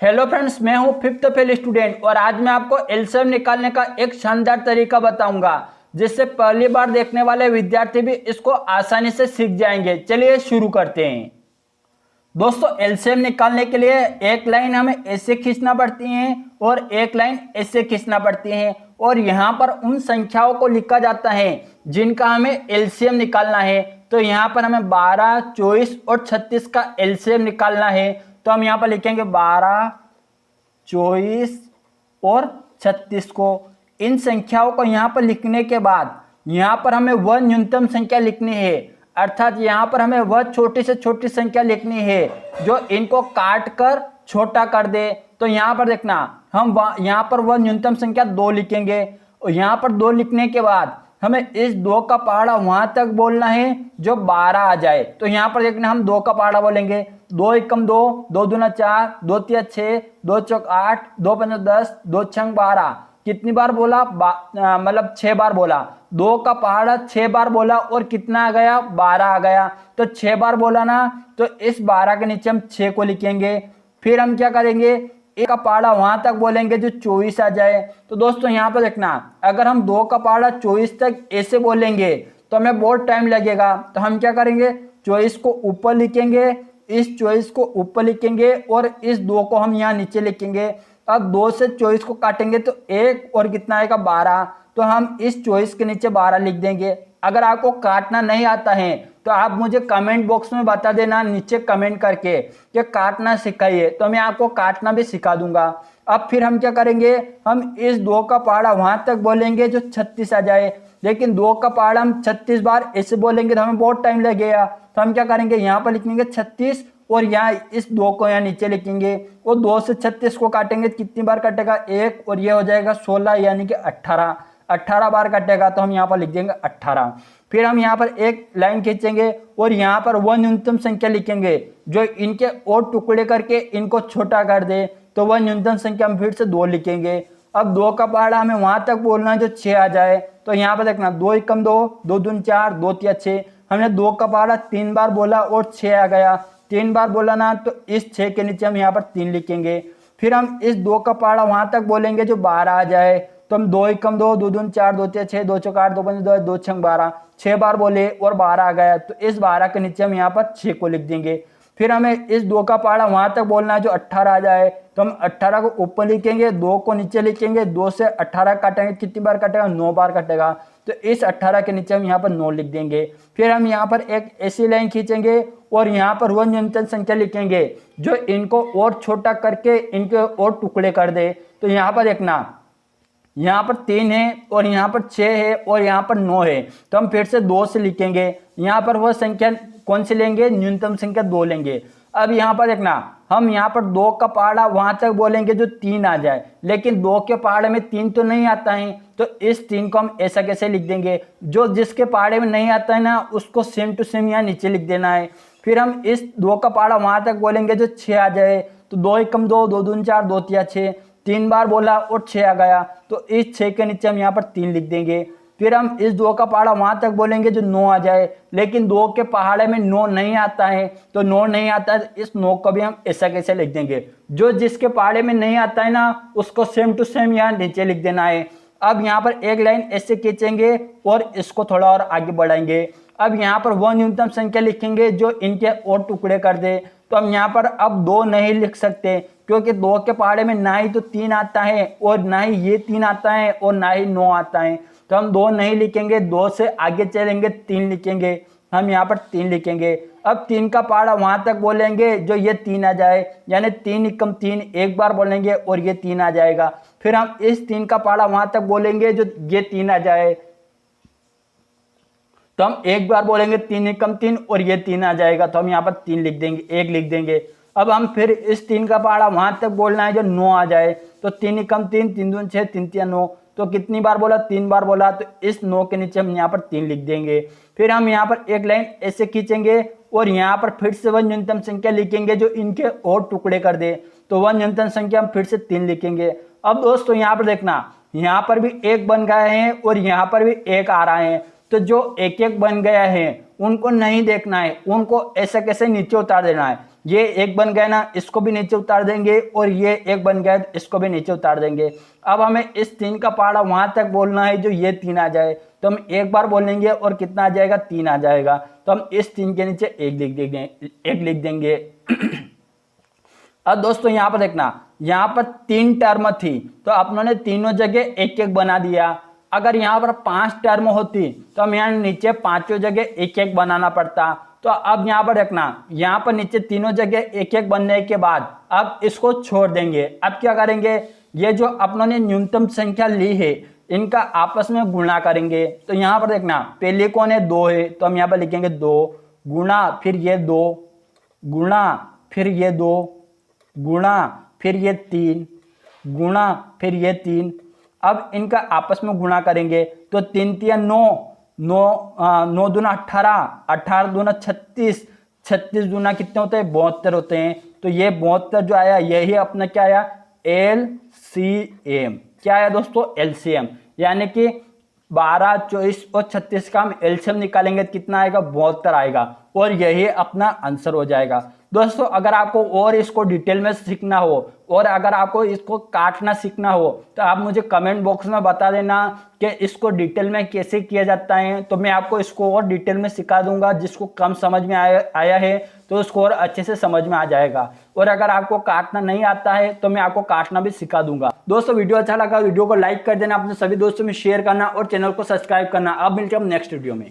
Hello friends, मैं हूं fifth fail student और आज मैं आपको एलसीएम निकालने का एक शानदार तरीका बताऊंगा जिससे पहली बार देखने वाले विद्यार्थी भी इसको आसानी से सीख जाएंगे। चलिए शुरू करते हैं। दोस्तों, एलसीएम निकालने के लिए एक लाइन हमें ऐसे खींचना पड़ती है और एक लाइन ऐसे खींचना पड़ती है और यहाँ पर उन संख्याओं को लिखा जाता है जिनका हमें एलसीएम निकालना है। तो यहाँ पर हमें 12, 24 और 36 का एलसीएम निकालना है। तो हम यहाँ पर लिखेंगे 12, 24 और 36 को। इन संख्याओं को यहाँ पर लिखने के बाद यहाँ पर हमें वह न्यूनतम संख्या लिखनी है, अर्थात यहाँ पर हमें वह छोटी से छोटी संख्या लिखनी है जो इनको काट कर छोटा कर दे। तो यहाँ पर देखना, हम यहाँ पर वह न्यूनतम संख्या 2 लिखेंगे और यहाँ पर 2 लिखने के बाद हमें इस 2 का पहाड़ा वहां तक बोलना है जो 12 आ जाए। तो यहाँ पर देखना, हम 2 का पहाड़ा बोलेंगे। 2 एकम 2, 2 दूना 4, 2 तिया 6, 2 चौक 8, 2 पंजा 10, 2 छंग 12। कितनी बार बोला? मतलब 6 बार बोला। 2 का पहाड़ा 6 बार बोला और कितना आ गया? 12 आ गया। तो 6 बार बोला ना, तो इस 12 के नीचे हम 6 को लिखेंगे। फिर हम क्या करेंगे? 1 का पहाड़ा वहां तक बोलेंगे जो 24 आ जाए। तो दोस्तों यहाँ पर देखना, अगर हम 2 का पहाड़ा 24 तक ऐसे बोलेंगे तो हमें बहुत टाइम लगेगा। तो हम क्या करेंगे? 24 को ऊपर लिखेंगे, इस 24 को ऊपर लिखेंगे और इस 2 को हम यहाँ नीचे लिखेंगे। अब 2 से 24 को काटेंगे तो 1 और कितना आएगा? 12। तो हम इस 24 के नीचे 12 लिख देंगे। अगर आपको काटना नहीं आता है तो आप मुझे कमेंट बॉक्स में बता देना नीचे कमेंट करके कि काटना सिखाइए, तो मैं आपको काटना भी सिखा दूंगा। अब फिर हम क्या करेंगे? हम इस 2 का पहाड़ा वहां तक बोलेंगे जो 36 आ जाए। लेकिन 2 का पहाड़ा हम 36 बार ऐसे बोलेंगे तो हमें बहुत टाइम लगेगा। तो हम क्या करेंगे? यहाँ पर लिखेंगे 36 और यहाँ इस 2 को यहाँ नीचे लिखेंगे और 2 से 36 को काटेंगे। कितनी बार कटेगा? 1 और ये हो जाएगा 16 यानी कि 18 बार कटेगा। तो हम यहाँ पर लिख देंगे 18। फिर हम यहाँ पर एक लाइन खींचेंगे और यहाँ पर वह न्यूनतम संख्या लिखेंगे जो इनके और टुकड़े करके इनको छोटा कर दे। तो वह न्यूनतम संख्या हम फिर से 2 लिखेंगे। अब 2 का पहाड़ा हमें वहां तक बोलना है जो 6 आ जाए। तो यहाँ पर देखना, 2 एकम 2, 2 दून 4, 2 तिया 6। हमने 2 का पहाड़ा 3 बार बोला और 6 आ गया। 3 बार बोला ना, तो इस 6 के नीचे हम यहाँ पर 3 लिखेंगे। फिर हम इस 2 का पहाड़ा वहां तक बोलेंगे जो 12 आ जाए। तो हम 2 एकम 2, 2 दून 4, 2 तिया 6, 2 चौक 8, 2 पंजा 2 छंग 12। 6 बार बोले और 12 आ गया। तो इस 12 के नीचे हम यहाँ पर 6 को लिख देंगे। फिर हमें इस 2 का पहाड़ा वहां तक बोलना है जो 18 आ जाए। तो हम 18 को ऊपर लिखेंगे, 2 को नीचे लिखेंगे। 2 से 18 काटेंगे, कितनी बार कटेगा? 9 बार कटेगा। तो इस 18 के नीचे हम यहाँ पर 9 लिख देंगे। फिर हम यहाँ पर एक ऐसी लाइन खींचेंगे और यहाँ पर वह न्यूनतम संख्या लिखेंगे जो इनको और छोटा करके इनके और टुकड़े कर दे। तो यहाँ पर देखना, यहाँ पर 3 है और यहाँ पर 6 है और यहाँ पर 9 है। तो हम फिर से 2 से लिखेंगे। यहाँ पर वह संख्या कौन सी लेंगे? न्यूनतम संख्या 2 लेंगे। अब यहाँ पर देखना, हम यहाँ पर 2 का पहाड़ा वहां तक बोलेंगे जो 3 आ जाए। लेकिन 2 के पहाड़े में 3 तो नहीं आता है, तो इस 3 को हम ऐसा कैसे लिख देंगे? जो जिसके पहाड़े में नहीं आता है ना, उसको सेम टू सेम यहाँ नीचे लिख देना है। फिर हम इस 2 का पहाड़ा वहां तक बोलेंगे जो 6 आ जाए। तो 2 एकम 2, 2 दून 4, 2 तिया 6। 3 बार बोला और 6 आ गया। तो इस 6 के नीचे हम यहाँ पर 3 लिख देंगे। फिर हम इस 2 का पहाड़ा वहां तक बोलेंगे जो 9 आ जाए। लेकिन 2 के पहाड़े में 9 नहीं आता है, तो 9 नहीं आता है, तो इस 9 को भी हम ऐसा कैसे लिख देंगे? जो जिसके पहाड़े में नहीं आता है ना, उसको सेम टू सेम यहाँ नीचे लिख देना है। अब यहाँ पर एक लाइन ऐसे खींचेंगे और इसको थोड़ा और आगे बढ़ाएंगे। अब यहाँ पर वह न्यूनतम संख्या लिखेंगे जो इनके और टुकड़े कर दे। तो हम यहाँ पर अब 2 नहीं लिख सकते क्योंकि 2 के पहाड़े में ना ही तो 3 आता है और ना ही ये 3 आता है और ना ही 9 आता है। तो हम 2 नहीं लिखेंगे, 2 से आगे चलेंगे, 3 लिखेंगे। हम यहाँ पर 3 लिखेंगे। अब 3 का पहाड़ा वहां तक बोलेंगे जो ये 3 आ जाए, यानी 3 एकम 3 एक बार बोलेंगे और ये 3 आ जाएगा। फिर हम इस 3 का पहाड़ा वहां तक बोलेंगे जो ये 3 आ जाए। तो हम एक बार बोलेंगे 3 एकम 3 और ये 3 आ जाएगा। तो हम यहाँ पर 3 लिख देंगे, 1 लिख देंगे। अब हम फिर इस 3 का पहाड़ा वहां तक बोलना है जो 9 आ जाए। तो 3 एकम 3, 3 दून 6, 3 तिया 9। तो कितनी बार बोला? 3 बार बोला। तो इस 9 के नीचे हम यहाँ पर 3 लिख देंगे। फिर हम यहाँ पर एक लाइन ऐसे खींचेंगे और यहाँ पर फिर से वह न्यूनतम संख्या लिखेंगे जो इनके और टुकड़े कर दे। तो वह न्यूनतम संख्या हम फिर से 3 लिखेंगे। अब दोस्तों यहाँ पर देखना, यहाँ पर भी 1 बन गए हैं और यहाँ पर भी 1 आ रहा है। तो जो 1 1 बन गया है उनको नहीं देखना है, उनको ऐसे कैसे नीचे उतार देना है। ये एक बन गया ना, इसको भी नीचे उतार देंगे और ये एक बन गया इसको भी नीचे उतार देंगे। अब हमें इस 3 का पहाड़ा वहां तक बोलना है जो ये 3 आ जाए, तो हम एक बार बोलेंगे और कितना आ जाएगा 3 आ जाएगा। तो हम इस 3 के नीचे एक लिख देंगे। अब दोस्तों यहाँ पर देखना, यहाँ पर 3 टर्म थी तो अपनों तीनों जगह एक एक बना दिया। अगर यहाँ पर 5 टर्म होती तो हम यहाँ नीचे पांचों जगह एक एक बनाना पड़ता। तो अब यहाँ पर देखना, यहाँ पर नीचे तीनों जगह एक एक बनने के बाद अब इसको छोड़ देंगे। अब क्या करेंगे, ये जो अपनों ने न्यूनतम संख्या ली है इनका आपस में गुणा करेंगे। तो यहाँ पर देखना, पहले कौन है 2 है, तो हम यहाँ पर लिखेंगे 2 गुणा फिर ये 2 गुणा फिर ये 2 गुणा फिर ये 3 गुणा फिर ये 3। अब इनका आपस में गुणा करेंगे तो 3 3 9 9 दूना 18 18 दूना 36 36 दूना कितने होते हैं 72 होते हैं। तो ये 72 जो आया यही अपना क्या आया LCM। क्या आया दोस्तों LCM, यानी कि 12 24 और 36 का हम LCM निकालेंगे तो कितना आएगा 72 आएगा और यही अपना आंसर हो जाएगा। दोस्तों अगर आपको और इसको डिटेल में सीखना हो और अगर आपको इसको काटना सीखना हो तो आप मुझे कमेंट बॉक्स में बता देना कि इसको डिटेल में कैसे किया जाता है, तो मैं आपको इसको और डिटेल में सिखा दूंगा। जिसको कम समझ में आया है तो उसको और अच्छे से समझ में आ जाएगा, और अगर आपको काटना नहीं आता है तो मैं आपको काटना भी सिखा दूंगा। दोस्तों वीडियो अच्छा लगा वीडियो को लाइक कर देना, अपने सभी दोस्तों में शेयर करना और चैनल को सब्सक्राइब करना। अब मिलते हैं हम नेक्स्ट वीडियो में।